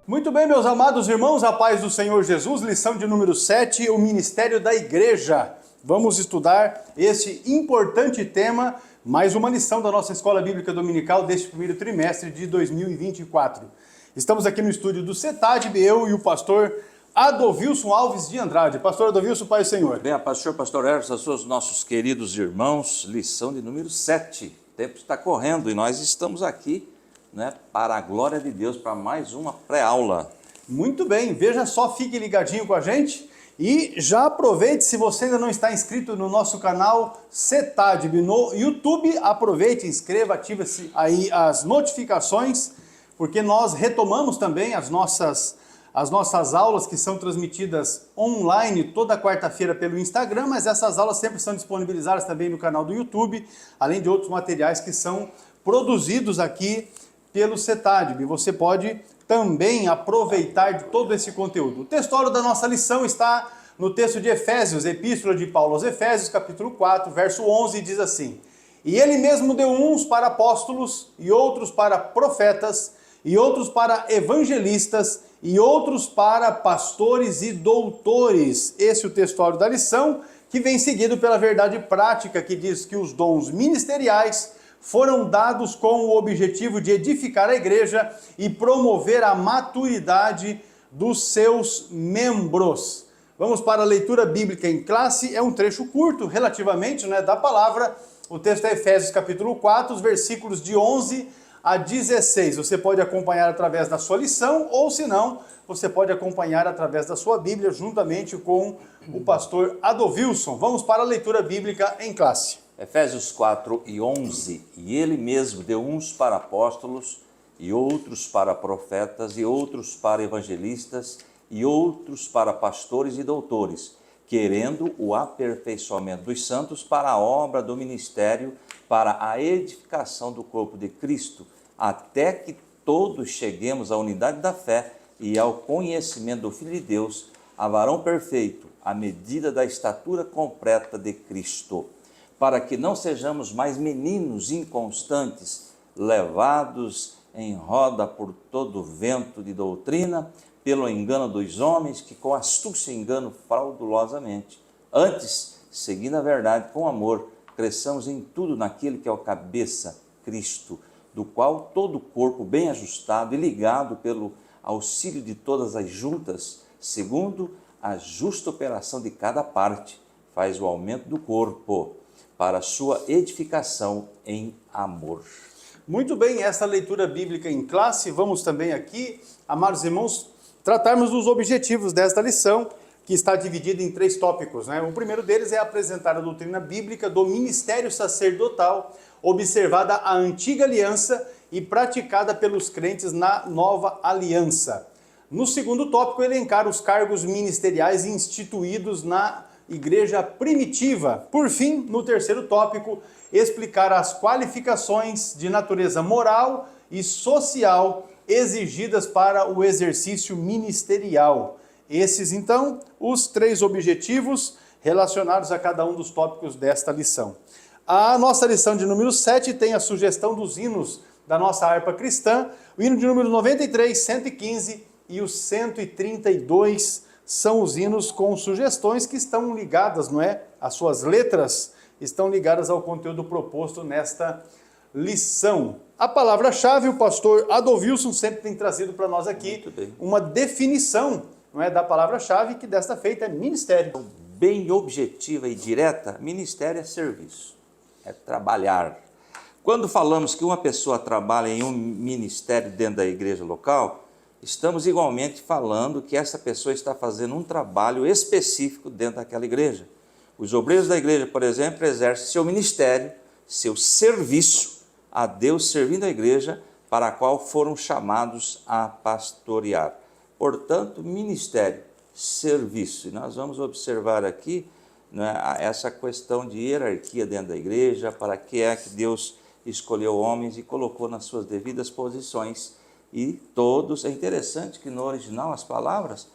Muito bem, meus amados irmãos, a paz do Senhor Jesus, lição de número 7, o ministério da igreja. Vamos estudar esse importante tema, mais uma lição da nossa Escola Bíblica Dominical deste primeiro trimestre de 2024. Estamos aqui no estúdio do CETAD, eu e o pastor Adovilson Alves de Andrade. Pastor Adovilson, Pai do Senhor. Bem, pastor Erson, os nossos queridos irmãos, lição de número 7. O tempo está correndo e nós estamos aqui, para a glória de Deus, para mais uma pré-aula. Muito bem, veja só, fique ligadinho com a gente e já aproveite, se você ainda não está inscrito no nosso canal CETAD no YouTube, aproveite, inscreva, ative aí as notificações, porque nós retomamos também as nossas aulas que são transmitidas online toda quarta-feira pelo Instagram, mas essas aulas sempre são disponibilizadas também no canal do YouTube, além de outros materiais que são produzidos aqui pelo CETAD. Você pode também aproveitar de todo esse conteúdo. O textório da nossa lição está no texto de Efésios, Epístola de Paulo aos Efésios, capítulo 4, verso 11, diz assim: E ele mesmo deu uns para apóstolos, e outros para profetas, e outros para evangelistas, e outros para pastores e doutores. Esse é o textório da lição, que vem seguido pela verdade prática, que diz que os dons ministeriais foram dados com o objetivo de edificar a igreja e promover a maturidade dos seus membros. Vamos para a leitura bíblica em classe, é um trecho curto, relativamente, da palavra. O texto é Efésios capítulo 4, os versículos de 11 a 16. Você pode acompanhar através da sua lição, ou se não, você pode acompanhar através da sua Bíblia, juntamente com o pastor Adovilson. Vamos para a leitura bíblica em classe. Efésios 4 e 11, e ele mesmo deu uns para apóstolos, e outros para profetas, e outros para evangelistas, e outros para pastores e doutores, querendo o aperfeiçoamento dos santos para a obra do ministério, para a edificação do corpo de Cristo, até que todos cheguemos à unidade da fé e ao conhecimento do Filho de Deus, a varão perfeito, à medida da estatura completa de Cristo, para que não sejamos mais meninos inconstantes, levados em roda por todo vento de doutrina, pelo engano dos homens, que com astúcia enganam fraudulosamente. Antes, seguindo a verdade com amor, cresçamos em tudo naquele que é o cabeça, Cristo, do qual todo o corpo bem ajustado e ligado pelo auxílio de todas as juntas, segundo a justa operação de cada parte, faz o aumento do corpo, para a sua edificação em amor. Muito bem, essa leitura bíblica em classe, vamos também aqui, amados irmãos, tratarmos dos objetivos desta lição, que está dividida em 3 tópicos. O primeiro deles é apresentar a doutrina bíblica do ministério sacerdotal, observada a antiga aliança e praticada pelos crentes na nova aliança. No segundo tópico, elencar os cargos ministeriais instituídos na igreja primitiva. Por fim, no terceiro tópico, explicar as qualificações de natureza moral e social exigidas para o exercício ministerial. Esses, então, os 3 objetivos relacionados a cada um dos tópicos desta lição. A nossa lição de número 7 tem a sugestão dos hinos da nossa harpa cristã, o hino de número 93, 115 e o 132 são os hinos com sugestões que estão ligadas, as suas letras estão ligadas ao conteúdo proposto nesta lição. A palavra-chave, o pastor Adovilson sempre tem trazido para nós aqui uma definição, da palavra-chave, que desta feita é ministério. Bem objetiva e direta, ministério é serviço, é trabalhar. Quando falamos que uma pessoa trabalha em um ministério dentro da igreja local, estamos igualmente falando que essa pessoa está fazendo um trabalho específico dentro daquela igreja. Os obreiros da igreja, por exemplo, exercem seu ministério, seu serviço a Deus, servindo a igreja para a qual foram chamados a pastorear. Portanto, ministério, serviço. E nós vamos observar aqui essa questão de hierarquia dentro da igreja, para que é que Deus escolheu homens e colocou nas suas devidas posições. E todos, é interessante que no original as palavras,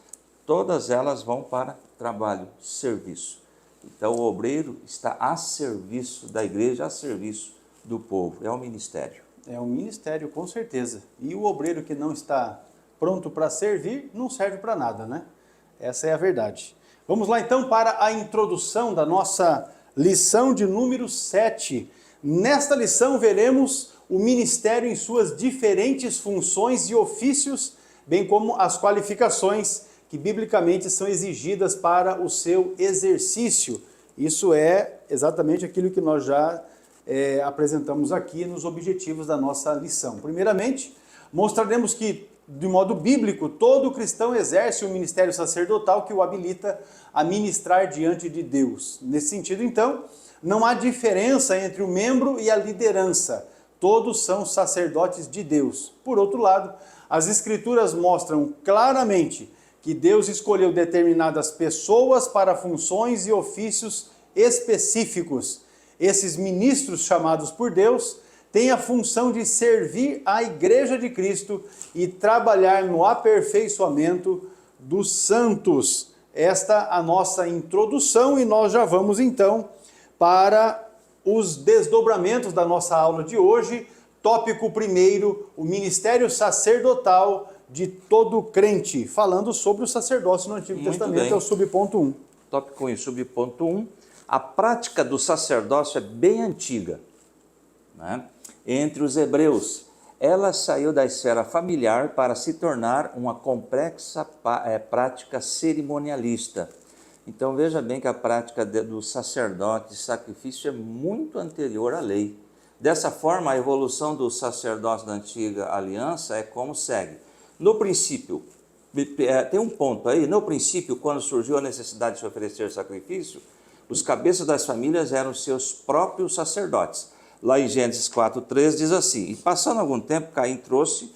todas elas vão para trabalho, serviço. Então o obreiro está a serviço da igreja, a serviço do povo, é um ministério. É um ministério, com certeza. E o obreiro que não está pronto para servir, não serve para nada, né? Essa é a verdade. Vamos lá então para a introdução da nossa lição de número 7. Nesta lição veremos o ministério em suas diferentes funções e ofícios, bem como as qualificações que biblicamente são exigidas para o seu exercício. Isso é exatamente aquilo que nós já apresentamos aqui nos objetivos da nossa lição. Primeiramente, mostraremos que, de modo bíblico, todo cristão exerce o ministério sacerdotal que o habilita a ministrar diante de Deus. Nesse sentido, então, não há diferença entre o membro e a liderança. Todos são sacerdotes de Deus. Por outro lado, as Escrituras mostram claramente que Deus escolheu determinadas pessoas para funções e ofícios específicos. Esses ministros chamados por Deus têm a função de servir à Igreja de Cristo e trabalhar no aperfeiçoamento dos santos. Esta a nossa introdução e nós já vamos então para os desdobramentos da nossa aula de hoje. Tópico primeiro, o ministério sacerdotal de todo crente, falando sobre o sacerdócio no Antigo Testamento, é o subponto 1. Tópico 1, subponto 1. A prática do sacerdócio é bem antiga, né? Entre os hebreus. Ela saiu da esfera familiar para se tornar uma complexa prática cerimonialista. Então veja bem que a prática do sacerdote de sacrifício é muito anterior à lei. Dessa forma, a evolução do sacerdócio da antiga aliança é como segue. No princípio, tem um ponto aí, no princípio, quando surgiu a necessidade de se oferecer sacrifício, os cabeças das famílias eram seus próprios sacerdotes. Lá em Gênesis 4:3 diz assim: e passando algum tempo, Caim trouxe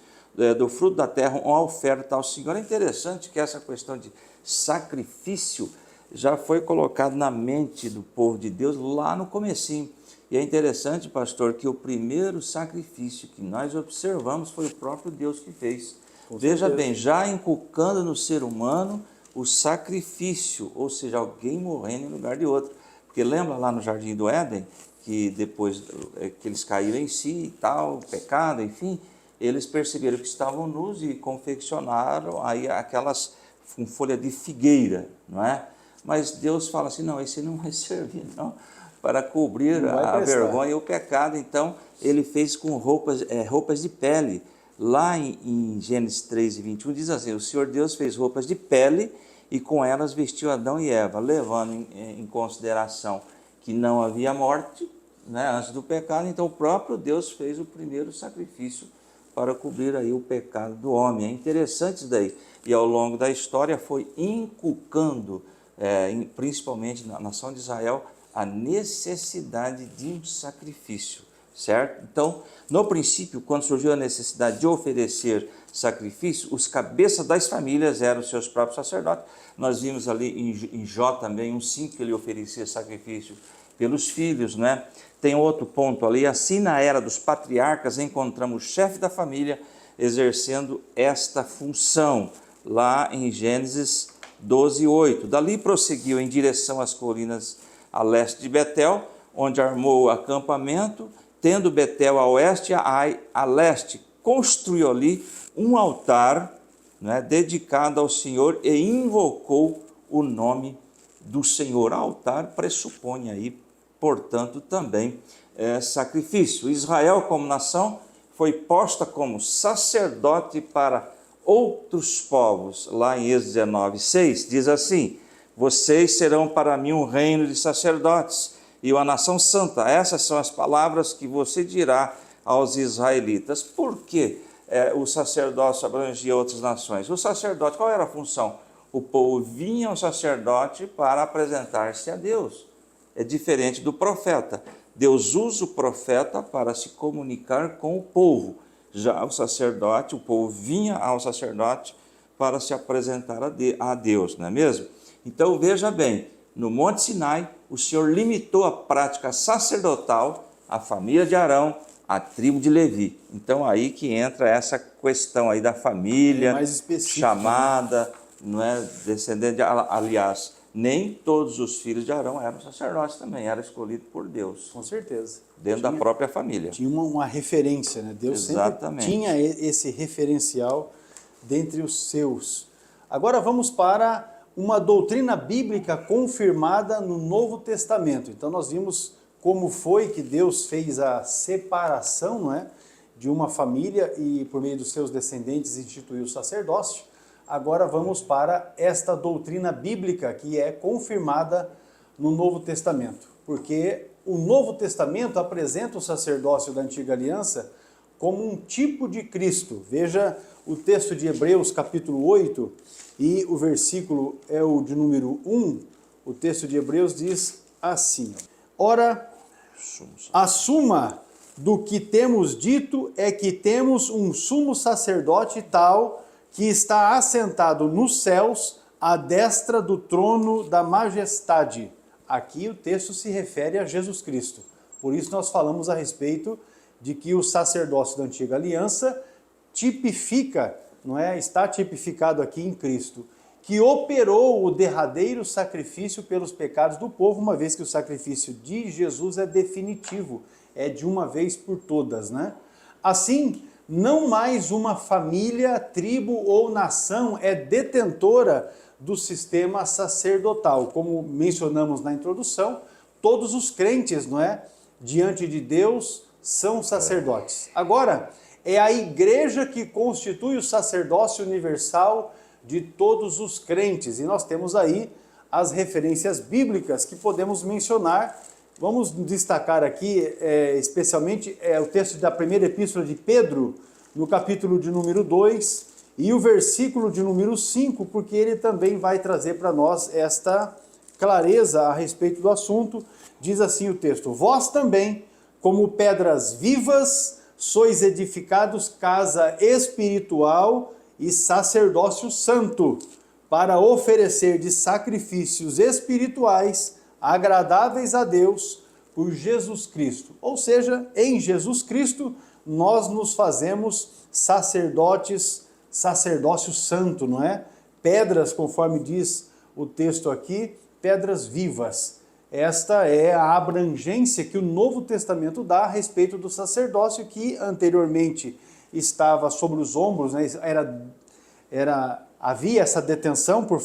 do fruto da terra uma oferta ao Senhor. É interessante que essa questão de sacrifício já foi colocada na mente do povo de Deus lá no comecinho. E é interessante, pastor, que o primeiro sacrifício que nós observamos foi o próprio Deus que fez. Veja bem, já inculcando no ser humano o sacrifício, ou seja, alguém morrendo em lugar de outro. Porque lembra lá no Jardim do Éden, que depois que eles caíram em si e tal, pecado, enfim, eles perceberam que estavam nus e confeccionaram aí aquelas com folha de figueira, não é? Mas Deus fala assim, não, esse não vai servir, não, para cobrir a vergonha e o pecado. Então, ele fez com roupas de pele. Lá em Gênesis 3:21 diz assim, o Senhor Deus fez roupas de pele e com elas vestiu Adão e Eva, levando em consideração que não havia morte, né, antes do pecado. Então, o próprio Deus fez o primeiro sacrifício para cobrir aí o pecado do homem. É interessante isso daí. E ao longo da história foi inculcando, principalmente na nação de Israel, a necessidade de um sacrifício, certo? Então, no princípio, quando surgiu a necessidade de oferecer sacrifício, os cabeças das famílias eram os seus próprios sacerdotes. Nós vimos ali em Jó também 1:5 que ele oferecia sacrifício pelos filhos, né? Tem outro ponto ali, assim na era dos patriarcas encontramos o chefe da família exercendo esta função, lá em Gênesis 12:8. Dali prosseguiu em direção às colinas a leste de Betel, onde armou o acampamento, tendo Betel a oeste e Ai a leste, construiu ali um altar, né, dedicado ao Senhor e invocou o nome do Senhor. Altar pressupõe aí, portanto, também sacrifício. Israel, como nação, foi posta como sacerdote para outros povos. Lá em Êxodo 19:6 diz assim, vocês serão para mim um reino de sacerdotes e uma nação santa. Essas são as palavras que você dirá aos israelitas. Por que o sacerdócio abrangia outras nações? O sacerdote, qual era a função? O povo vinha ao sacerdote para apresentar-se a Deus. É diferente do profeta. Deus usa o profeta para se comunicar com o povo. Já o sacerdote, o povo vinha ao sacerdote para se apresentar a Deus, não é mesmo? Então veja bem, no Monte Sinai, o Senhor limitou a prática sacerdotal à família de Arão, à tribo de Levi. Então aí que entra essa questão aí da família chamada, né? Não é descendente, aliás, nem todos os filhos de Arão eram sacerdotes também, era escolhido por Deus. Com certeza. Dentro da própria família. Tinha uma referência, né? Deus sempre tinha esse referencial dentre os seus. Agora vamos para uma doutrina bíblica confirmada no Novo Testamento. Então nós vimos como foi que Deus fez a separação, não é, de uma família e por meio dos seus descendentes instituiu o sacerdócio. Agora vamos para esta doutrina bíblica que é confirmada no Novo Testamento, porque o Novo Testamento apresenta o sacerdócio da Antiga Aliança como um tipo de Cristo. Veja o texto de Hebreus capítulo 8 e o versículo é o de número 1. O texto de Hebreus diz assim: Ora, a suma do que temos dito é que temos um sumo sacerdote tal que está assentado nos céus à destra do trono da majestade. Aqui o texto se refere a Jesus Cristo. Por isso nós falamos a respeito de que o sacerdócio da Antiga Aliança tipifica, não é? Está tipificado aqui em Cristo, que operou o derradeiro sacrifício pelos pecados do povo, uma vez que o sacrifício de Jesus é definitivo, é de uma vez por todas, né? Assim, não mais uma família, tribo ou nação é detentora do sistema sacerdotal. Como mencionamos na introdução, todos os crentes, não é, diante de Deus são sacerdotes. Agora, é a igreja que constitui o sacerdócio universal de todos os crentes. E nós temos aí as referências bíblicas que podemos mencionar. Vamos destacar aqui, especialmente, o texto da primeira epístola de Pedro, no capítulo de número 2, e o versículo de número 5, porque ele também vai trazer para nós esta clareza a respeito do assunto. Diz assim o texto: Vós também, como pedras vivas, sois edificados casa espiritual e sacerdócio santo, para oferecer de sacrifícios espirituais agradáveis a Deus por Jesus Cristo. Ou seja, em Jesus Cristo nós nos fazemos sacerdotes, sacerdócio santo, não é? Pedras, conforme diz o texto aqui, pedras vivas. Esta é a abrangência que o Novo Testamento dá a respeito do sacerdócio, que anteriormente estava sobre os ombros, né? Havia essa detenção por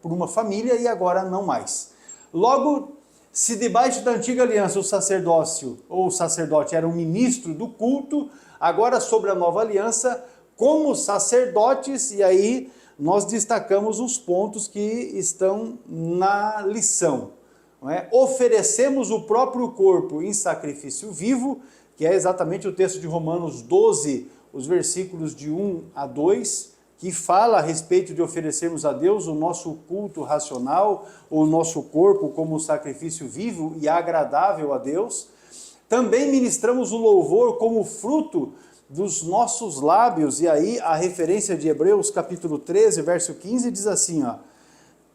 uma família e agora não mais. Logo, se debaixo da Antiga Aliança o sacerdócio ou o sacerdote era um ministro do culto, agora sobre a Nova Aliança, como sacerdotes, e aí nós destacamos os pontos que estão na lição. Não é? Oferecemos o próprio corpo em sacrifício vivo, que é exatamente o texto de Romanos 12, os versículos de 1 a 2, que fala a respeito de oferecermos a Deus o nosso culto racional, o nosso corpo como sacrifício vivo e agradável a Deus. Também ministramos o louvor como fruto dos nossos lábios, e aí a referência de Hebreus capítulo 13, verso 15, diz assim, ó: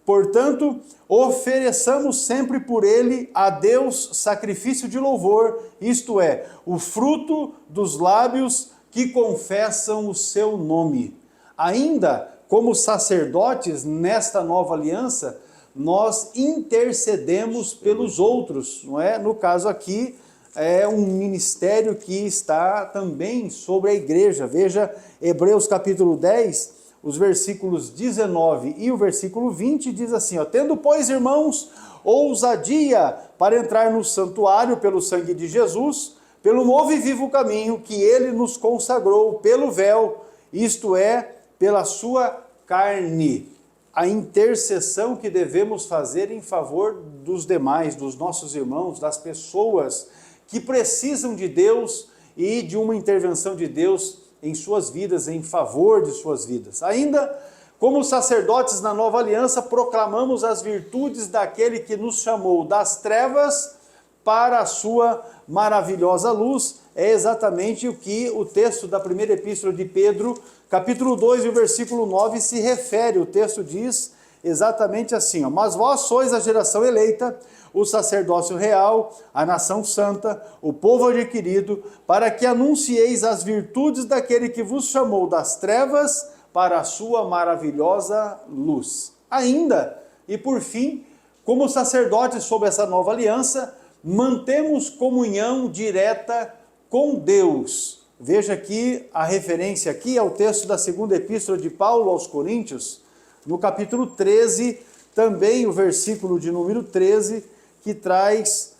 Portanto, ofereçamos sempre por ele a Deus sacrifício de louvor, isto é, o fruto dos lábios que confessam o seu nome. Ainda como sacerdotes nesta nova aliança, nós intercedemos pelos outros, não é? No caso aqui, é um ministério que está também sobre a igreja. Veja Hebreus capítulo 10, os versículos 19 e o versículo 20, diz assim, ó: Tendo, pois, irmãos, ousadia para entrar no santuário pelo sangue de Jesus, pelo novo e vivo caminho que ele nos consagrou pelo véu, isto é, pela sua carne. A intercessão que devemos fazer em favor dos demais, dos nossos irmãos, das pessoas que precisam de Deus e de uma intervenção de Deus em suas vidas, em favor de suas vidas. Ainda, como sacerdotes na nova aliança, proclamamos as virtudes daquele que nos chamou das trevas para a sua maravilhosa luz. É exatamente o que o texto da primeira epístola de Pedro, capítulo 2 e o versículo 9 se refere. O texto diz exatamente assim, ó: Mas vós sois a geração eleita, o sacerdócio real, a nação santa, o povo adquirido, para que anuncieis as virtudes daquele que vos chamou das trevas para a sua maravilhosa luz. Ainda, e por fim, como sacerdotes sob essa nova aliança, mantemos comunhão direta com Deus Veja que a referência aqui é o texto da segunda epístola de Paulo aos Coríntios, no capítulo 13, também o versículo de número 13, que traz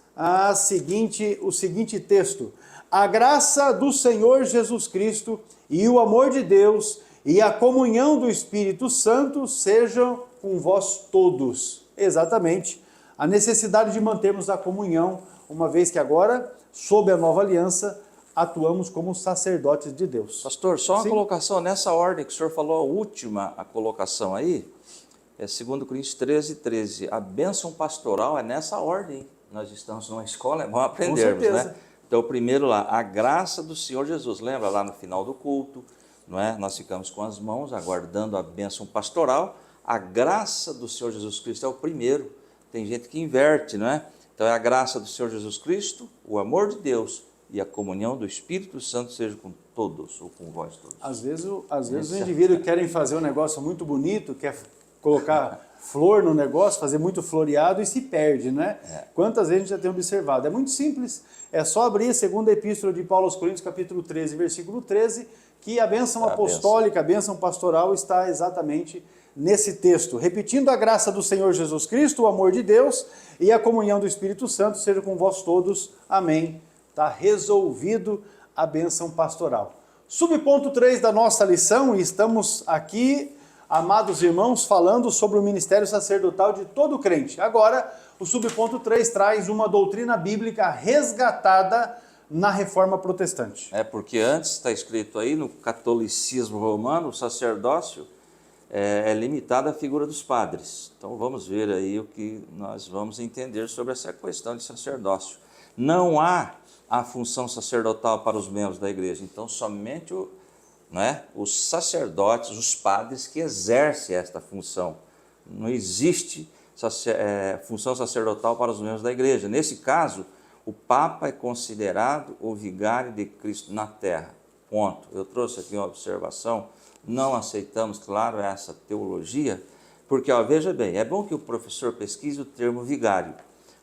o seguinte texto: a graça do Senhor Jesus Cristo e o amor de Deus e a comunhão do Espírito Santo sejam com vós todos. Exatamente, a necessidade de mantermos a comunhão, uma vez que agora, sob a nova aliança, atuamos como sacerdotes de Deus. Pastor, só uma Sim. colocação nessa ordem que o senhor falou, a última colocação aí, é 2 Coríntios 13, 13. A bênção pastoral é nessa ordem. Nós estamos numa escola, é bom aprendermos, né? Então, primeiro lá, a graça do Senhor Jesus. Lembra lá no final do culto, não é? Nós ficamos com as mãos aguardando a bênção pastoral. A graça do Senhor Jesus Cristo é o primeiro. Tem gente que inverte, não é? Então, é a graça do Senhor Jesus Cristo, o amor de Deus e a comunhão do Espírito Santo seja com todos, ou com vós todos. Às vezes os indivíduos querem fazer um negócio muito bonito, quer colocar flor no negócio, fazer muito floreado e se perde, né? Quantas vezes a gente já tem observado? É muito simples, é só abrir a segunda epístola de Paulo aos Coríntios, capítulo 13, versículo 13, que a bênção apostólica, a bênção pastoral está exatamente nesse texto. Repetindo: a graça do Senhor Jesus Cristo, o amor de Deus e a comunhão do Espírito Santo seja com vós todos. Amém. Está resolvido a bênção pastoral. Subponto 3 da nossa lição, e estamos aqui, amados irmãos, falando sobre o ministério sacerdotal de todo crente. Agora, o subponto 3 traz uma doutrina bíblica resgatada na Reforma Protestante. É porque antes está escrito aí no catolicismo romano, o sacerdócio é limitado à figura dos padres. Então vamos ver aí o que nós vamos entender sobre essa questão de sacerdócio. Não há a função sacerdotal para os membros da igreja, então somente os sacerdotes, os padres que exercem esta função. Não existe função sacerdotal para os membros da igreja. Nesse caso, o Papa é considerado o vigário de Cristo na terra. Ponto. Eu trouxe aqui uma observação, não aceitamos, claro, essa teologia, porque, veja bem, é bom que o professor pesquise o termo vigário.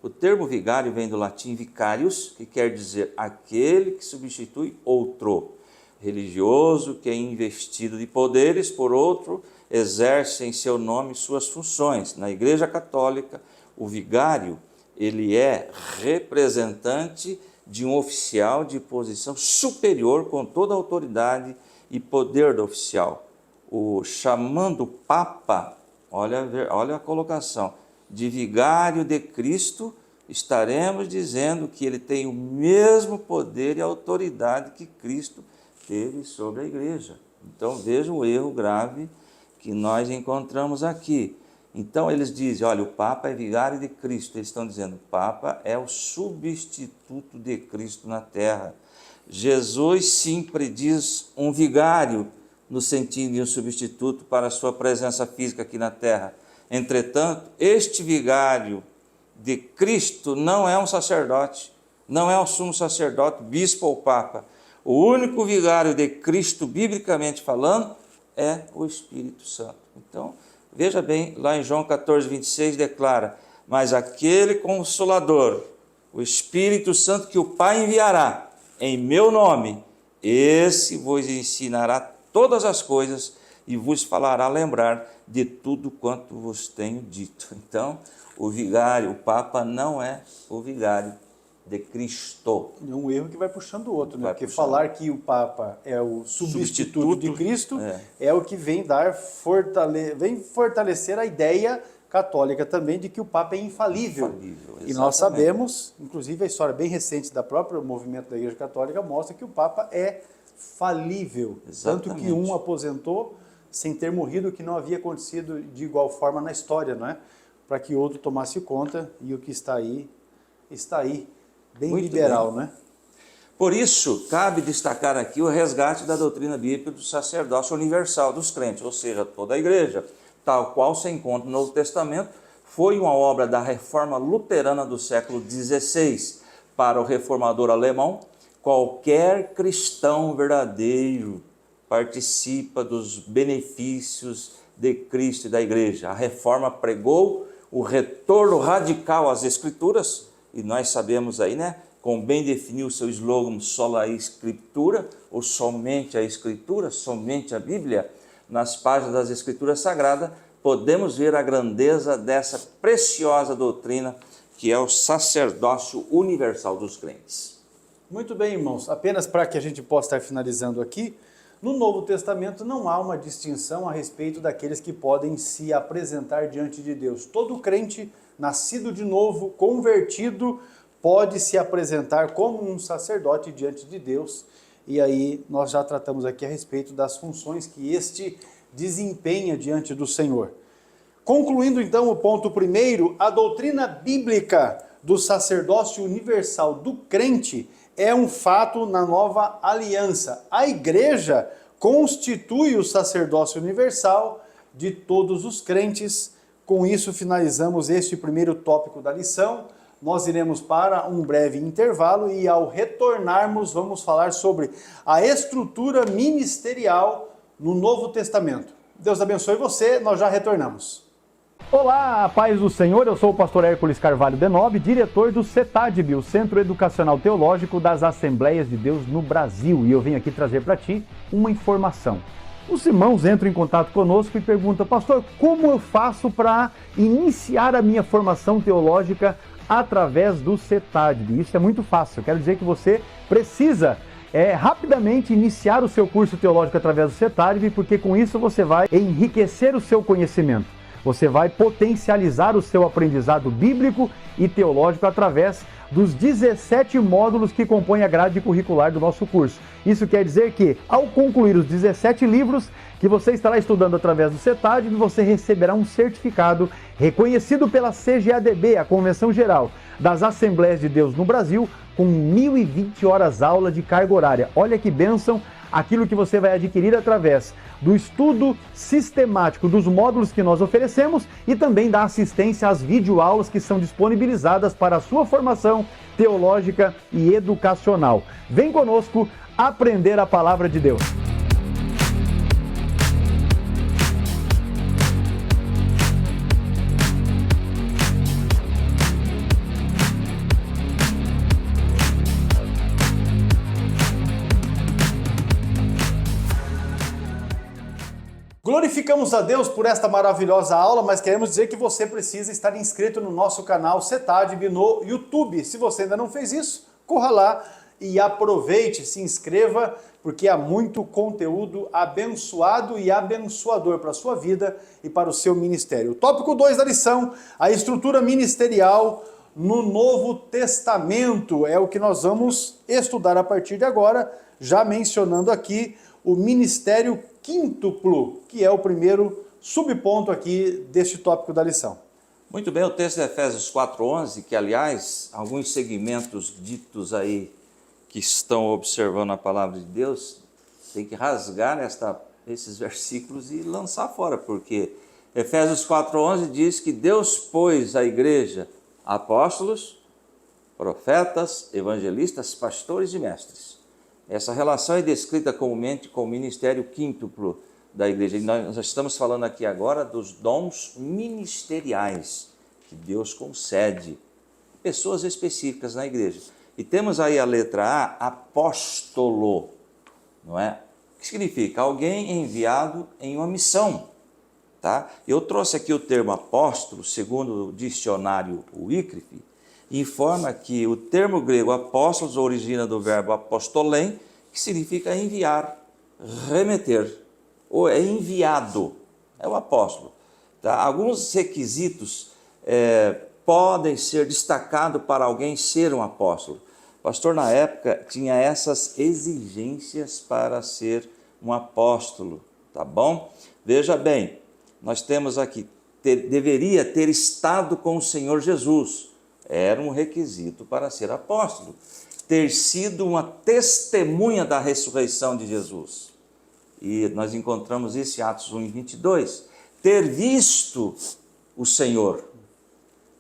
O termo vigário vem do latim vicarius, que quer dizer aquele que substitui outro. Religioso que é investido de poderes por outro, exerce em seu nome suas funções. Na Igreja Católica, o vigário, ele é representante de um oficial de posição superior com toda a autoridade e poder do oficial. Chamando o Papa, olha a colocação, de vigário de Cristo, estaremos dizendo que ele tem o mesmo poder e autoridade que Cristo teve sobre a igreja. Então veja o erro grave que nós encontramos aqui. Então eles dizem, olha, o Papa é vigário de Cristo. Eles estão dizendo, o Papa é o substituto de Cristo na terra. Jesus sim prediz um vigário no sentido de um substituto para a sua presença física aqui na terra. Entretanto, este vigário de Cristo não é um sacerdote, não é um sumo sacerdote, bispo ou papa. O único vigário de Cristo, biblicamente falando, é o Espírito Santo. Então, veja bem, lá em João 14, 26, declara, mas aquele Consolador, o Espírito Santo que o Pai enviará em meu nome, esse vos ensinará todas as coisas e vos falará lembrar de tudo quanto vos tenho dito. Então, o vigário, o Papa não é o vigário de Cristo. É um erro que vai puxando o outro, né? Porque falar que o Papa é o substituto de Cristo é o que vem fortalecer a ideia católica também de que o Papa é infalível. E nós sabemos, inclusive a história bem recente da própria movimento da Igreja Católica mostra que o Papa é falível. Exatamente. Tanto que um aposentou sem ter morrido, o que não havia acontecido de igual forma na história, não é? Para que outro tomasse conta, e o que está aí, bem muito liberal, bem, né? Por isso, cabe destacar aqui o resgate da doutrina bíblica do sacerdócio universal dos crentes, ou seja, toda a igreja, tal qual se encontra no Novo Testamento, foi uma obra da reforma luterana do século XVI. Para o reformador alemão, qualquer cristão verdadeiro participa dos benefícios de Cristo e da igreja. A reforma pregou o retorno radical às Escrituras, e nós sabemos aí, né, convém definir o seu slogan sola escritura, ou somente a escritura, somente a Bíblia. Nas páginas das Escrituras Sagradas, podemos ver a grandeza dessa preciosa doutrina que é o sacerdócio universal dos crentes. Muito bem, irmãos. Apenas para que a gente possa estar finalizando aqui, no Novo Testamento não há uma distinção a respeito daqueles que podem se apresentar diante de Deus. Todo crente nascido de novo, convertido, pode se apresentar como um sacerdote diante de Deus. E aí nós já tratamos aqui a respeito das funções que este desempenha diante do Senhor. Concluindo então o ponto primeiro, a doutrina bíblica do sacerdócio universal do crente é um fato na nova aliança. A igreja constitui o sacerdócio universal de todos os crentes. Com isso finalizamos este primeiro tópico da lição. Nós iremos para um breve intervalo e ao retornarmos vamos falar sobre a estrutura ministerial no Novo Testamento. Deus abençoe você, nós já retornamos. Olá, paz do Senhor, eu sou o pastor Hércules Carvalho Denob, diretor do CETADB, o Centro Educacional Teológico das Assembleias de Deus no Brasil, e eu vim aqui trazer para ti uma informação. Os irmãos entram em contato conosco e perguntam, pastor, como eu faço para iniciar a minha formação teológica através do CETADB? Isso é muito fácil, eu quero dizer que você precisa rapidamente iniciar o seu curso teológico através do CETADB, porque com isso você vai enriquecer o seu conhecimento. Você vai potencializar o seu aprendizado bíblico e teológico através dos 17 módulos que compõem a grade curricular do nosso curso. Isso quer dizer que, ao concluir os 17 livros que você estará estudando através do CETADB, você receberá um certificado reconhecido pela CGADB, a Convenção Geral das Assembleias de Deus no Brasil, com 1.020 horas aula de carga horária. Olha que bênção aquilo que você vai adquirir através do estudo sistemático dos módulos que nós oferecemos e também da assistência às videoaulas que são disponibilizadas para a sua formação teológica e educacional. Vem conosco aprender a palavra de Deus. Glorificamos a Deus por esta maravilhosa aula, mas queremos dizer que você precisa estar inscrito no nosso canal CETADB no YouTube. Se você ainda não fez isso, corra lá e aproveite, se inscreva, porque há muito conteúdo abençoado e abençoador para a sua vida e para o seu ministério. O tópico 2 da lição, a estrutura ministerial no Novo Testamento, é o que nós vamos estudar a partir de agora, já mencionando aqui o ministério quíntuplo, que é o primeiro subponto aqui deste tópico da lição. Muito bem, o texto de Efésios 4:11, que aliás, alguns segmentos ditos aí que estão observando a palavra de Deus, tem que rasgar esses versículos e lançar fora, porque Efésios 4:11 diz que Deus pôs a igreja apóstolos, profetas, evangelistas, pastores e mestres. Essa relação é descrita comumente com o ministério quíntuplo da igreja. E nós estamos falando aqui agora dos dons ministeriais que Deus concede a pessoas específicas na igreja. E temos aí a letra A, apóstolo, não é? O que significa? Alguém enviado em uma missão, tá? Eu trouxe aqui o termo apóstolo, segundo o dicionário Wycliffe, informa que o termo grego apóstolos origina do verbo apostolém, que significa enviar, remeter, ou é enviado, é o apóstolo. Tá? Alguns requisitos podem ser destacados para alguém ser um apóstolo. O pastor, na época, tinha essas exigências para ser um apóstolo, tá bom? Veja bem, nós temos aqui, deveria ter estado com o Senhor Jesus, era um requisito para ser apóstolo. Ter sido uma testemunha da ressurreição de Jesus. E nós encontramos isso em Atos 1:22. Ter visto o Senhor,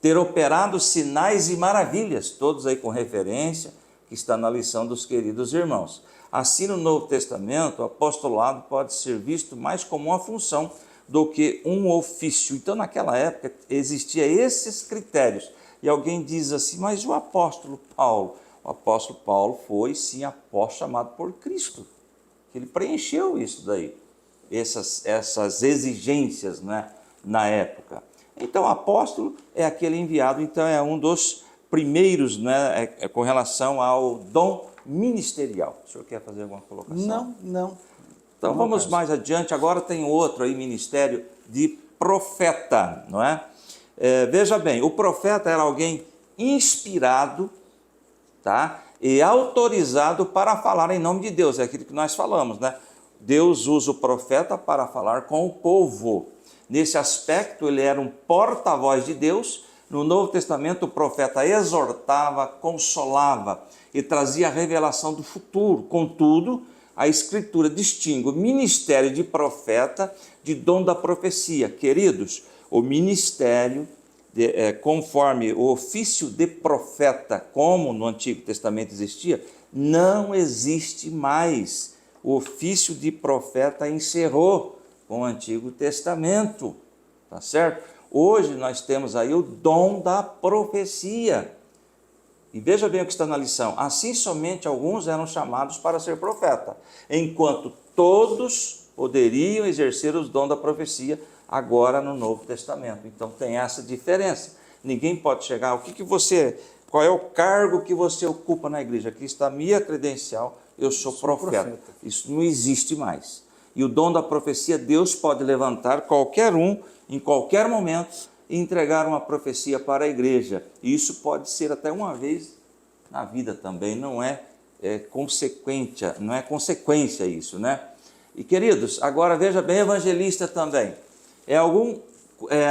ter operado sinais e maravilhas, todos aí com referência, que está na lição dos queridos irmãos. Assim, no Novo Testamento, o apostolado pode ser visto mais como uma função do que um ofício. Então, naquela época, existiam esses critérios. E alguém diz assim, mas o apóstolo Paulo, o apóstolo Paulo foi sim apóstolo chamado por Cristo. Ele preencheu isso daí, essas exigências, né, na época. Então, o apóstolo é aquele enviado, então é um dos primeiros, né, com relação ao dom ministerial. O senhor quer fazer alguma colocação? Não. Então vamos mais adiante, agora tem outro aí, ministério de profeta, não é? Veja bem, o profeta era alguém inspirado, tá? E autorizado para falar em nome de Deus, é aquilo que nós falamos, né? Deus usa o profeta para falar com o povo. Nesse aspecto, ele era um porta-voz de Deus. No Novo Testamento, o profeta exortava, consolava e trazia a revelação do futuro. Contudo, a Escritura distingue o ministério de profeta de dom da profecia. Queridos, o ministério, conforme o ofício de profeta, como no Antigo Testamento existia, não existe mais. O ofício de profeta encerrou com o Antigo Testamento, tá certo? Hoje nós temos aí o dom da profecia. E veja bem o que está na lição. Assim somente alguns eram chamados para ser profeta, enquanto todos poderiam exercer os dons da profecia agora no Novo Testamento. Então tem essa diferença. Ninguém pode chegar, qual é o cargo que você ocupa na igreja? Aqui está a minha credencial, eu sou profeta. Isso não existe mais. E o dom da profecia, Deus pode levantar qualquer um, em qualquer momento, e entregar uma profecia para a igreja. E isso pode ser até uma vez na vida também, não é consequência isso, né? E queridos, agora veja bem, evangelista também. É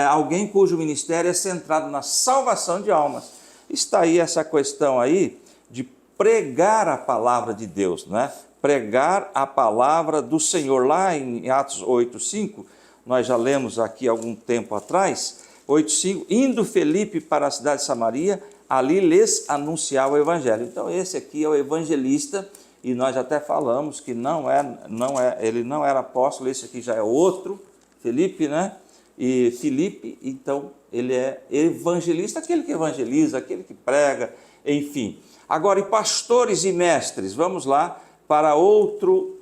alguém cujo ministério é centrado na salvação de almas. Está aí essa questão aí de pregar a palavra de Deus, né? Pregar a palavra do Senhor. Lá em Atos 8:5, nós já lemos aqui algum tempo atrás, 8:5, indo Felipe para a cidade de Samaria, ali lhes anunciava o evangelho. Então esse aqui é o evangelista, e nós até falamos que ele não era apóstolo, esse aqui já é outro, Felipe, né? E Filipe, então, ele é evangelista, aquele que evangeliza, aquele que prega, enfim. Agora, e pastores e mestres, vamos lá para outro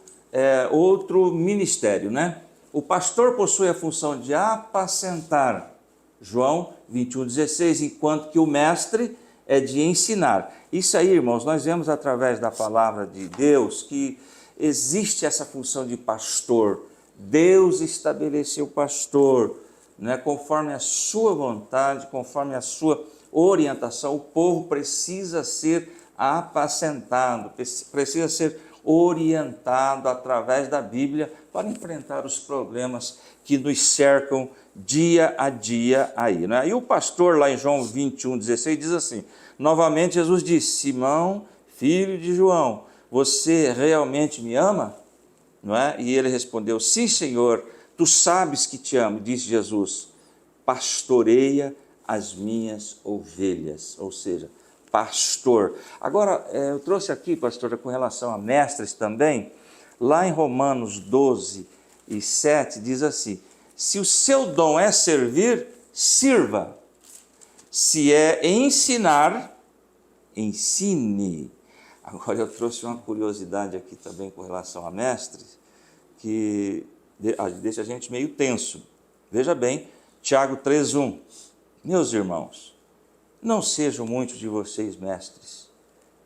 ministério, né? O pastor possui a função de apacentar, João 21:16, enquanto que o mestre é de ensinar. Isso aí, irmãos, nós vemos através da palavra de Deus que existe essa função de pastor. Deus estabeleceu o pastor, né, conforme a sua vontade, conforme a sua orientação. O povo precisa ser apacentado, precisa ser orientado através da Bíblia para enfrentar os problemas que nos cercam dia a dia aí, né? E o pastor lá em João 21:16 diz assim, novamente Jesus disse, Simão, filho de João, você realmente me ama? Não é? E ele respondeu, sim, Senhor, tu sabes que te amo, disse Jesus, pastoreia as minhas ovelhas, ou seja, pastor. Agora, eu trouxe aqui, pastora, com relação a mestres também, lá em Romanos 12:7 diz assim, se o seu dom é servir, sirva, se é ensinar, ensine. Agora eu trouxe uma curiosidade aqui também com relação a mestres, que deixa a gente meio tenso. Veja bem, Tiago 3:1, meus irmãos, não sejam muitos de vocês mestres,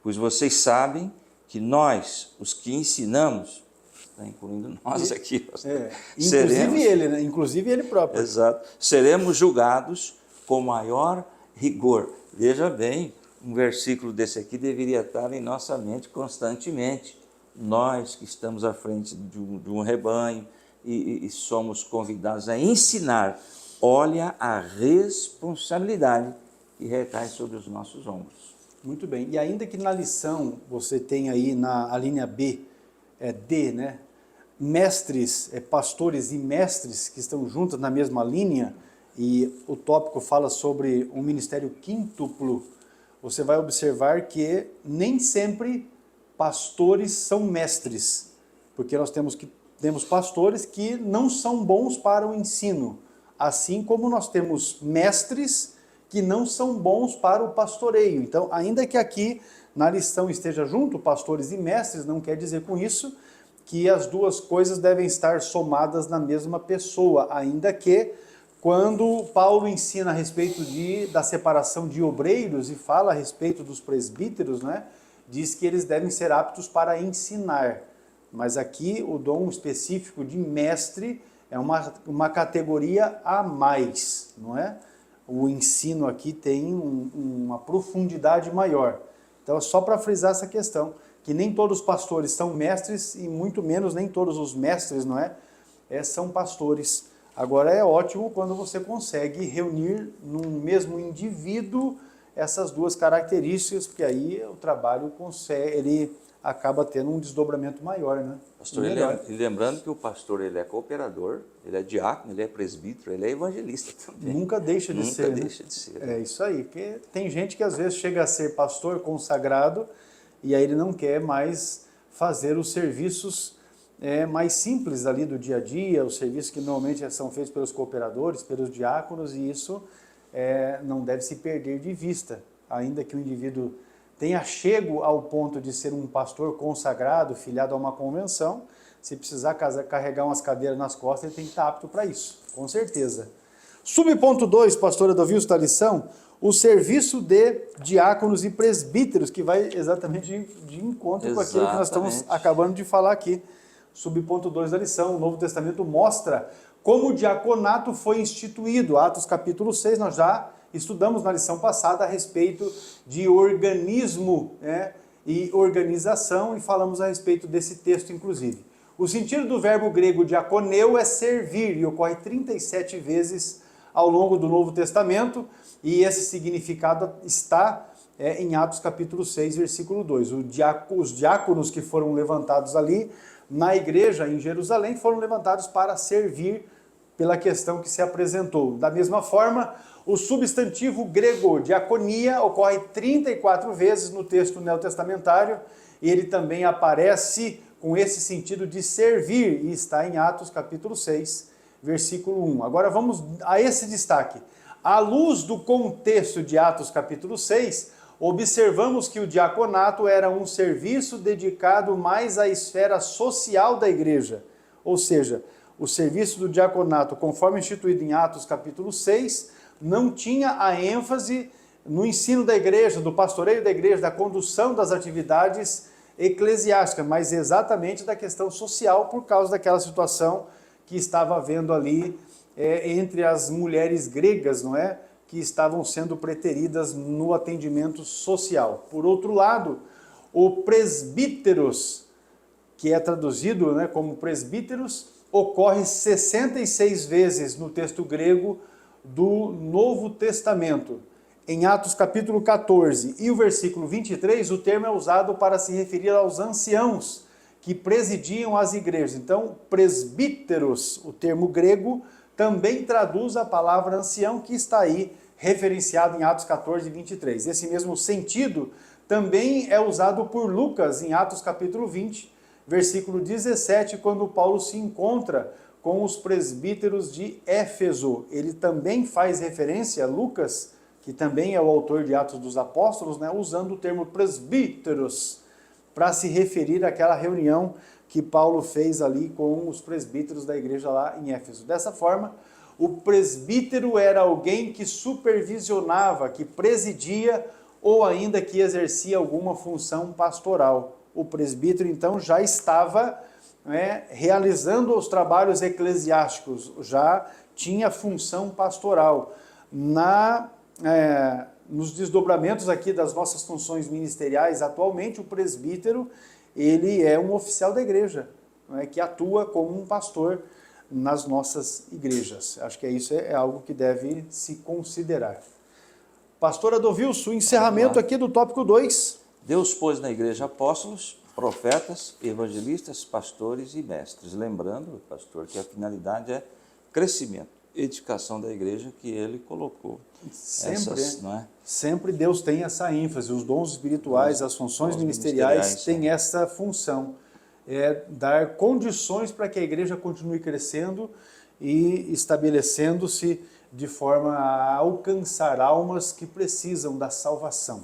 pois vocês sabem que nós, os que ensinamos, está incluindo nós aqui, inclusive ele, né? Inclusive ele próprio. Exato, seremos julgados com maior rigor. Veja bem, um versículo desse aqui deveria estar em nossa mente constantemente. Nós que estamos à frente de um rebanho e somos convidados a ensinar, olha a responsabilidade que recai sobre os nossos ombros. Muito bem. E ainda que na lição você tem aí na linha B, D, né? Mestres, pastores e mestres que estão juntos na mesma linha, e o tópico fala sobre um ministério quíntuplo, você vai observar que nem sempre pastores são mestres, porque nós temos pastores que não são bons para o ensino, assim como nós temos mestres que não são bons para o pastoreio. Então, ainda que aqui na lição esteja junto pastores e mestres, não quer dizer com isso que as duas coisas devem estar somadas na mesma pessoa, ainda que quando Paulo ensina a respeito da separação de obreiros e fala a respeito dos presbíteros, né, diz que eles devem ser aptos para ensinar. Mas aqui o dom específico de mestre é uma categoria a mais, não é? O ensino aqui tem uma profundidade maior. Então, só para frisar essa questão, que nem todos os pastores são mestres e muito menos nem todos os mestres, não é? São pastores. Agora é ótimo quando você consegue reunir num mesmo indivíduo essas duas características, porque aí o trabalho ele acaba tendo um desdobramento maior, né? Pastor, lembrando que o pastor ele é cooperador, ele é diácono, ele é presbítero, ele é evangelista também. Nunca deixa de ser. Nunca deixa de ser. É isso aí, porque tem gente que às vezes chega a ser pastor consagrado e aí ele não quer mais fazer os serviços mais simples ali do dia a dia, os serviços que normalmente são feitos pelos cooperadores, pelos diáconos, e isso não deve se perder de vista, ainda que o indivíduo tenha chego ao ponto de ser um pastor consagrado, filiado a uma convenção. Se precisar carregar umas cadeiras nas costas, ele tem que estar apto para isso, com certeza. Subponto 2, pastor Edovilson, da lição, o serviço de diáconos e presbíteros, que vai exatamente de encontro com aquilo que nós estamos acabando de falar aqui. Subponto 2 da lição, o Novo Testamento mostra como o diaconato foi instituído. Atos capítulo 6, nós já estudamos na lição passada a respeito de organismo, e organização, e falamos a respeito desse texto, inclusive. O sentido do verbo grego diaconeu é servir, e ocorre 37 vezes ao longo do Novo Testamento, e esse significado está em Atos capítulo 6, versículo 2. Os diáconos que foram levantados ali na igreja em Jerusalém foram levantados para servir pela questão que se apresentou. Da mesma forma, o substantivo grego diaconia ocorre 34 vezes no texto neotestamentário e ele também aparece com esse sentido de servir e está em Atos capítulo 6, versículo 1. Agora vamos a esse destaque. À luz do contexto de Atos capítulo 6, observamos que o diaconato era um serviço dedicado mais à esfera social da igreja, ou seja, o serviço do diaconato, conforme instituído em Atos capítulo 6, não tinha a ênfase no ensino da igreja, do pastoreio da igreja, da condução das atividades eclesiásticas, mas exatamente da questão social, por causa daquela situação que estava havendo ali entre as mulheres gregas, não é? Que estavam sendo preteridas no atendimento social. Por outro lado, o presbíteros, que é traduzido, né, como presbíteros, ocorre 66 vezes no texto grego do Novo Testamento. Em Atos capítulo 14 e o versículo 23, o termo é usado para se referir aos anciãos que presidiam as igrejas. Então, presbíteros, o termo grego, também traduz a palavra ancião, que está aí referenciado em Atos 14 e 23. Esse mesmo sentido também é usado por Lucas em Atos capítulo 20, versículo 17, quando Paulo se encontra com os presbíteros de Éfeso. Ele também faz referência a Lucas, que também é o autor de Atos dos Apóstolos, né, usando o termo presbíteros para se referir àquela reunião que Paulo fez ali com os presbíteros da igreja lá em Éfeso. Dessa forma, o presbítero era alguém que supervisionava, que presidia ou ainda que exercia alguma função pastoral. O presbítero, então, já estava realizando os trabalhos eclesiásticos, já tinha função pastoral. Nos desdobramentos aqui das nossas funções ministeriais, atualmente o presbítero, ele é um oficial da igreja, que atua como um pastor nas nossas igrejas. Acho que isso é algo que deve se considerar. Pastor Adovilson, encerramento aqui do tópico 2. Deus pôs na igreja apóstolos, profetas, evangelistas, pastores e mestres. Lembrando, pastor, que a finalidade é crescimento, edificação da igreja que ele colocou. Sempre Deus tem essa ênfase, os dons espirituais, as funções ministeriais têm essa função, dar condições para que a igreja continue crescendo e estabelecendo-se de forma a alcançar almas que precisam da salvação.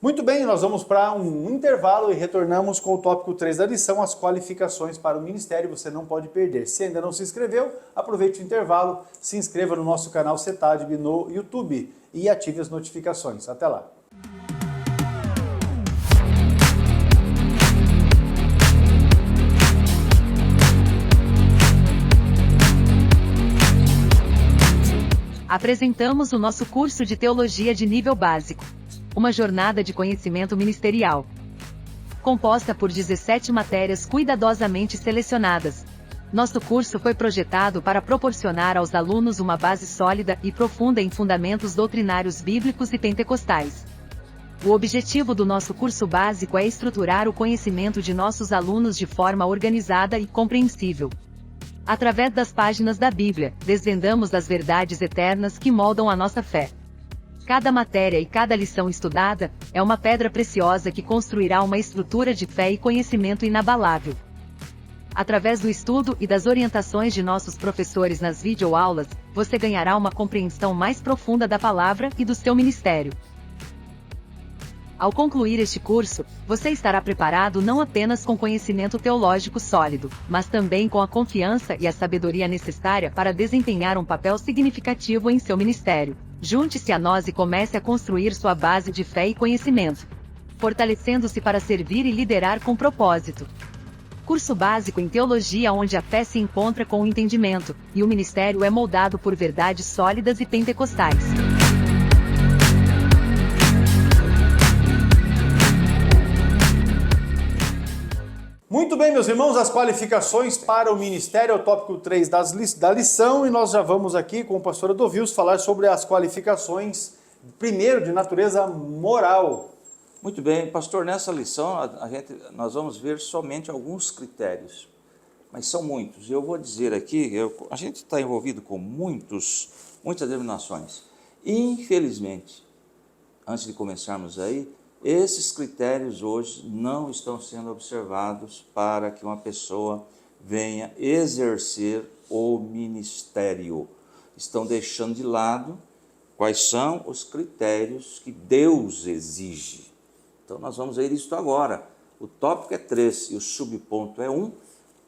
Muito bem, nós vamos para um intervalo e retornamos com o tópico 3 da lição, as qualificações para o ministério, você não pode perder. Se ainda não se inscreveu, aproveite o intervalo, se inscreva no nosso canal CETADB no YouTube e ative as notificações. Até lá! Apresentamos o nosso curso de Teologia de nível básico. Uma jornada de conhecimento ministerial. Composta por 17 matérias cuidadosamente selecionadas. Nosso curso foi projetado para proporcionar aos alunos uma base sólida e profunda em fundamentos doutrinários bíblicos e pentecostais. O objetivo do nosso curso básico é estruturar o conhecimento de nossos alunos de forma organizada e compreensível. Através das páginas da Bíblia, desvendamos as verdades eternas que moldam a nossa fé. Cada matéria e cada lição estudada é uma pedra preciosa que construirá uma estrutura de fé e conhecimento inabalável. Através do estudo e das orientações de nossos professores nas videoaulas, você ganhará uma compreensão mais profunda da palavra e do seu ministério. Ao concluir este curso, você estará preparado não apenas com conhecimento teológico sólido, mas também com a confiança e a sabedoria necessária para desempenhar um papel significativo em seu ministério. Junte-se a nós e comece a construir sua base de fé e conhecimento, fortalecendo-se para servir e liderar com propósito. Curso básico em teologia onde a fé se encontra com o entendimento, e o ministério é moldado por verdades sólidas e pentecostais. Muito bem, meus irmãos, as qualificações para o ministério é o tópico 3 da lição e nós já vamos aqui com o pastor Adovilso falar sobre as qualificações, primeiro de natureza moral. Muito bem, pastor, nessa lição nós vamos ver somente alguns critérios, mas são muitos. Eu vou dizer aqui, a gente está envolvido com muitas denominações. Infelizmente, antes de começarmos aí, esses critérios hoje não estão sendo observados para que uma pessoa venha exercer o ministério. Estão deixando de lado quais são os critérios que Deus exige. Então nós vamos ver isso agora. O tópico é 3 e o subponto é 1,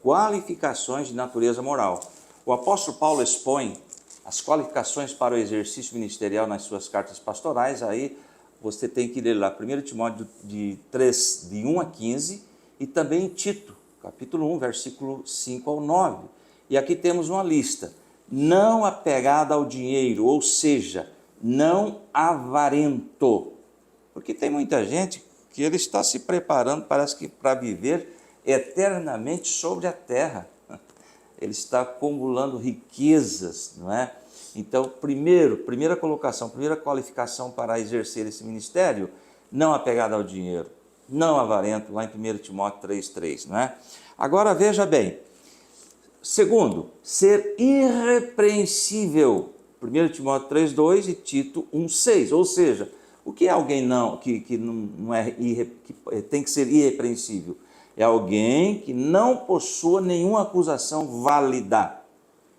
qualificações de natureza moral. O apóstolo Paulo expõe as qualificações para o exercício ministerial nas suas cartas pastorais. Aí você tem que ler lá 1 Timóteo de 3, de 1 a 15, e também Tito, capítulo 1, versículo 5 ao 9. E aqui temos uma lista. Não apegado ao dinheiro, ou seja, não avarento. Porque tem muita gente que ele está se preparando, parece que para viver eternamente sobre a terra. Ele está acumulando riquezas, não é? Então, primeira colocação, primeira qualificação para exercer esse ministério, não apegado ao dinheiro, não avarento, lá em 1 Timóteo 3,3, não é? Agora, veja bem, segundo, ser irrepreensível, 1 Timóteo 3,2 e Tito 1,6, ou seja, o que é alguém que tem que ser irrepreensível? É alguém que não possua nenhuma acusação válida.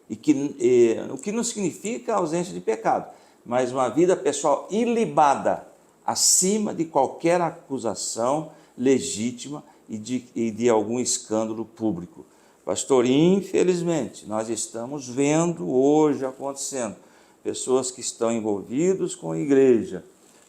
O que não significa ausência de pecado, mas uma vida pessoal ilibada, acima de qualquer acusação legítima e de algum escândalo público. Pastor, infelizmente, nós estamos vendo hoje acontecendo pessoas que estão envolvidos com a igreja,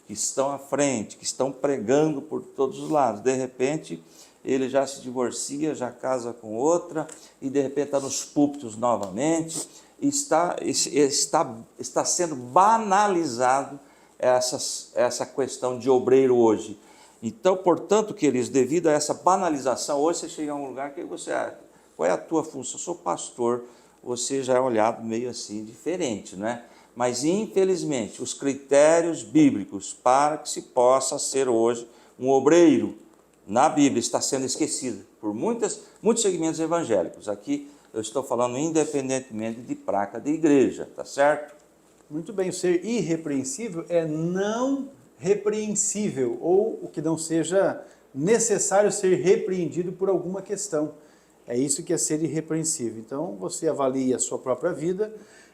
que estão à frente, que estão pregando por todos os lados. De repente, ele já se divorcia, já casa com outra, e de repente está nos púlpitos novamente, e está sendo banalizado essa questão de obreiro hoje. Então, portanto, queridos, devido a essa banalização, hoje você chega a um lugar que você acha, qual é a tua função? Eu sou pastor, você já é olhado meio assim, diferente, não é? Mas, infelizmente, os critérios bíblicos para que se possa ser hoje um obreiro na Bíblia está sendo esquecido por muitos segmentos evangélicos. Aqui eu estou falando independentemente de placa de igreja, tá certo? Muito bem, ser irrepreensível é não repreensível, ou o que não seja necessário ser repreendido por alguma questão. É isso que é ser irrepreensível. Então você avalie a sua própria vida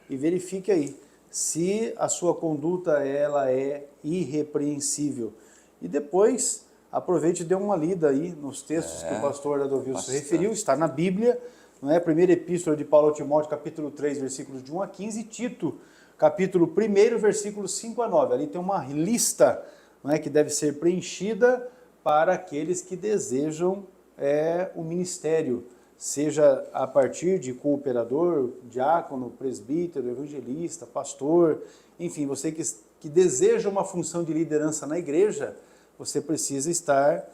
e verifique aí se a sua conduta ela é irrepreensível. E depois, aproveite e dê uma lida aí nos textos que o pastor Adovil se referiu, está na Bíblia, não é? Primeira Epístola de Paulo a Timóteo, capítulo 3, versículos de 1 a 15, e Tito, capítulo 1, versículos 5 a 9. Ali tem uma lista, não é, que deve ser preenchida para aqueles que desejam o ministério, seja a partir de cooperador, diácono, presbítero, evangelista, pastor, enfim, você que deseja uma função de liderança na igreja, você precisa estar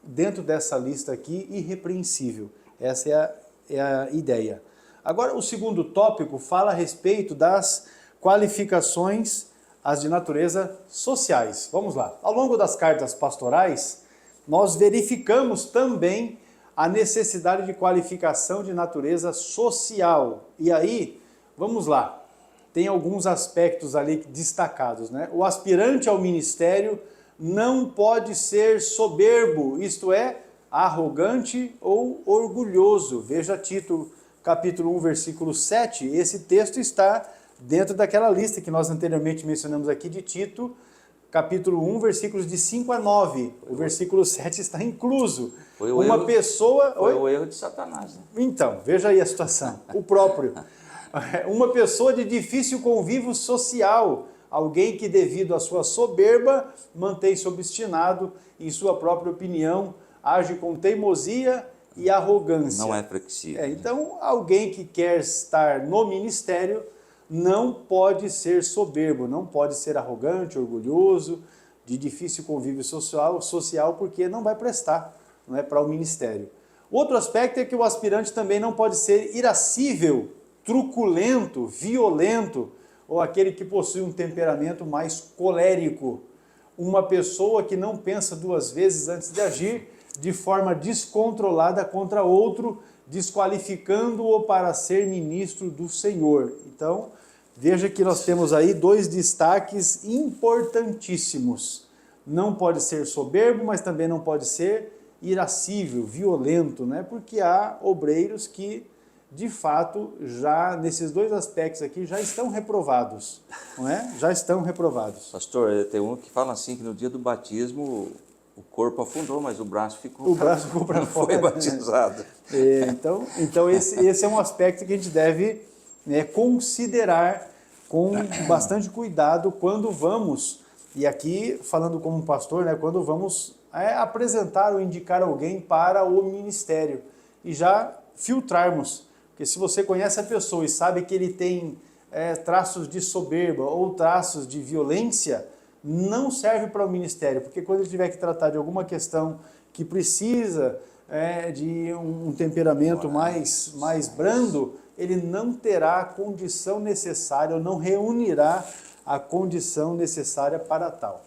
dentro dessa lista aqui, irrepreensível. Essa é a ideia. Agora, o segundo tópico fala a respeito das qualificações, as de natureza sociais. Vamos lá. Ao longo das cartas pastorais, nós verificamos também a necessidade de qualificação de natureza social. E aí, vamos lá. Tem alguns aspectos ali destacados, né? O aspirante ao ministério não pode ser soberbo, isto é, arrogante ou orgulhoso. Veja Tito, capítulo 1, versículo 7. Esse texto está dentro daquela lista que nós anteriormente mencionamos aqui de Tito, capítulo 1, versículos de 5 a 9. O versículo 7 está incluso. Foi o erro de Satanás. Né? Então, veja aí a situação. O próprio. Uma pessoa de difícil convívio social, alguém que devido à sua soberba mantém-se obstinado em sua própria opinião, age com teimosia e arrogância. Não é flexível. Então, alguém que quer estar no ministério não pode ser soberbo, não pode ser arrogante, orgulhoso, de difícil convívio social porque não vai prestar, não é, para o ministério. Outro aspecto é que o aspirante também não pode ser irascível, truculento, violento, ou aquele que possui um temperamento mais colérico. Uma pessoa que não pensa duas vezes antes de agir de forma descontrolada contra outro, desqualificando-o para ser ministro do Senhor. Então, veja que nós temos aí dois destaques importantíssimos. Não pode ser soberbo, mas também não pode ser irascível, violento, né? Porque há obreiros que, de fato, já nesses dois aspectos aqui, já estão reprovados, não é? Já estão reprovados. Pastor, tem um que fala assim, que no dia do batismo o corpo afundou, mas o braço ficou... O braço ficou para fora. Foi batizado. Então esse é um aspecto que a gente deve, né, considerar com bastante cuidado quando vamos, e aqui falando como pastor, né, quando vamos apresentar ou indicar alguém para o ministério e já filtrarmos. Porque se você conhece a pessoa e sabe que ele tem traços de soberba ou traços de violência, não serve para o ministério, porque quando ele tiver que tratar de alguma questão que precisa de um temperamento mais brando, ele não terá a condição necessária, ou não reunirá a condição necessária para tal.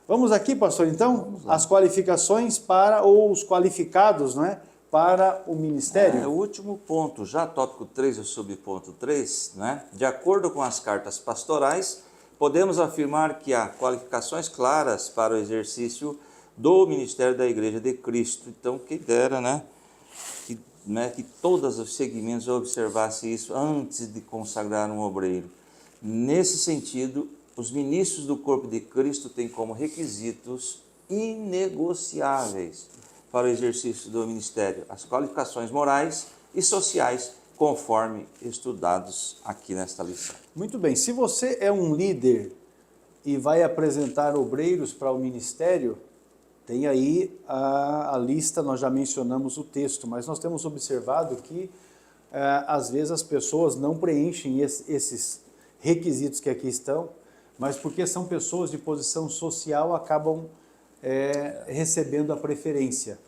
Vamos aqui, pastor, então, as qualificações ou os qualificados, não é, para o ministério? O último ponto, já tópico 3, o subponto 3, né? De acordo com as cartas pastorais, podemos afirmar que há qualificações claras para o exercício do ministério da Igreja de Cristo. Então, quem dera, né? Que todos os segmentos observassem isso antes de consagrar um obreiro. Nesse sentido, os ministros do corpo de Cristo têm como requisitos inegociáveis para o exercício do ministério as qualificações morais e sociais, conforme estudados aqui nesta lição. Muito bem, se você é um líder e vai apresentar obreiros para o ministério, tem aí a lista, nós já mencionamos o texto, mas nós temos observado que às vezes as pessoas não preenchem esses requisitos que aqui estão, mas porque são pessoas de posição social acabam recebendo a preferência,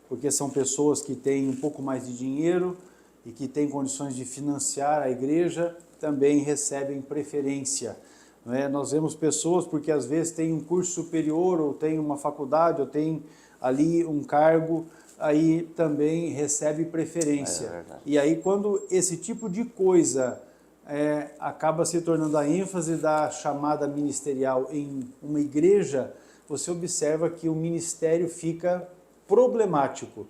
porque são pessoas que têm um pouco mais de dinheiro e que têm condições de financiar a igreja, também recebem preferência. Não é? Nós vemos pessoas porque às vezes têm um curso superior, ou têm uma faculdade, ou têm ali um cargo, aí também recebe preferência. E aí quando esse tipo de coisa acaba se tornando a ênfase da chamada ministerial em uma igreja, você observa que o ministério fica problemático,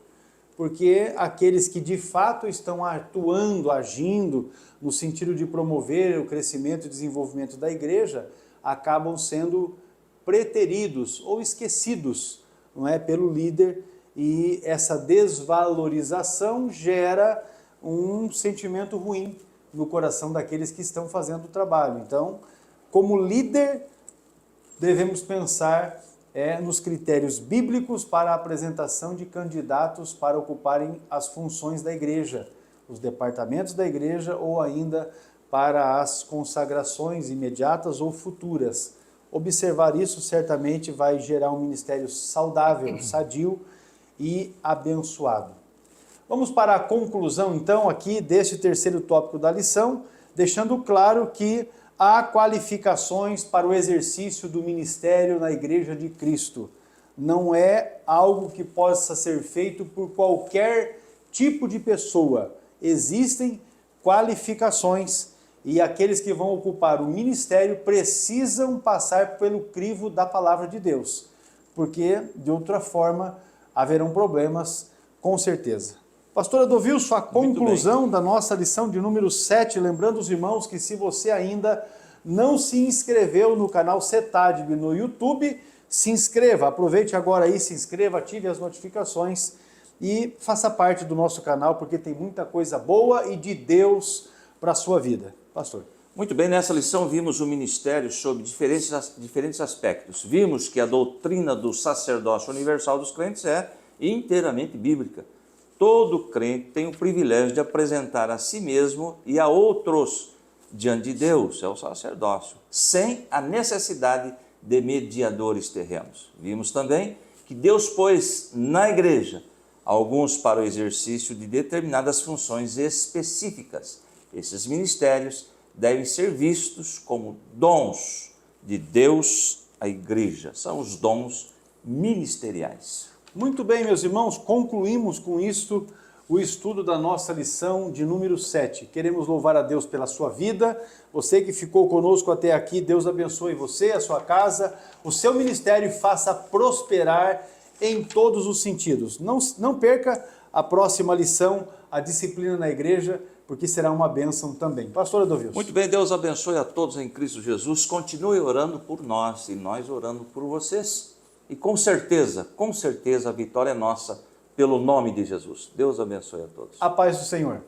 porque aqueles que de fato estão atuando, agindo no sentido de promover o crescimento e desenvolvimento da igreja, acabam sendo preteridos ou esquecidos, não é, pelo líder, e essa desvalorização gera um sentimento ruim no coração daqueles que estão fazendo o trabalho. Então, como líder, devemos pensar nos critérios bíblicos para a apresentação de candidatos para ocuparem as funções da igreja, os departamentos da igreja ou ainda para as consagrações imediatas ou futuras. Observar isso certamente vai gerar um ministério saudável, sadio e abençoado. Vamos para a conclusão então aqui deste terceiro tópico da lição, deixando claro que há qualificações para o exercício do ministério na Igreja de Cristo. Não é algo que possa ser feito por qualquer tipo de pessoa. Existem qualificações e aqueles que vão ocupar o ministério precisam passar pelo crivo da palavra de Deus, porque de outra forma haverão problemas com certeza. Pastor Adovilson, a conclusão da nossa lição de número 7, lembrando os irmãos que se você ainda não se inscreveu no canal CETADB no YouTube, se inscreva, aproveite agora aí, se inscreva, ative as notificações e faça parte do nosso canal, porque tem muita coisa boa e de Deus para a sua vida. Pastor. Muito bem, nessa lição vimos o ministério sob diferentes aspectos. Vimos que a doutrina do sacerdócio universal dos crentes é inteiramente bíblica. Todo crente tem o privilégio de apresentar a si mesmo e a outros diante de Deus, é o sacerdócio, sem a necessidade de mediadores terrenos. Vimos também que Deus pôs na igreja alguns para o exercício de determinadas funções específicas. Esses ministérios devem ser vistos como dons de Deus à igreja, são os dons ministeriais. Muito bem, meus irmãos, concluímos com isto o estudo da nossa lição de número 7. Queremos louvar a Deus pela sua vida. Você que ficou conosco até aqui, Deus abençoe você, a sua casa, o seu ministério e faça prosperar em todos os sentidos. Não perca a próxima lição, a disciplina na igreja, porque será uma bênção também. Pastor Adovilson. Muito bem, Deus abençoe a todos em Cristo Jesus. Continue orando por nós e nós orando por vocês. E com certeza a vitória é nossa, pelo nome de Jesus. Deus abençoe a todos. A paz do Senhor.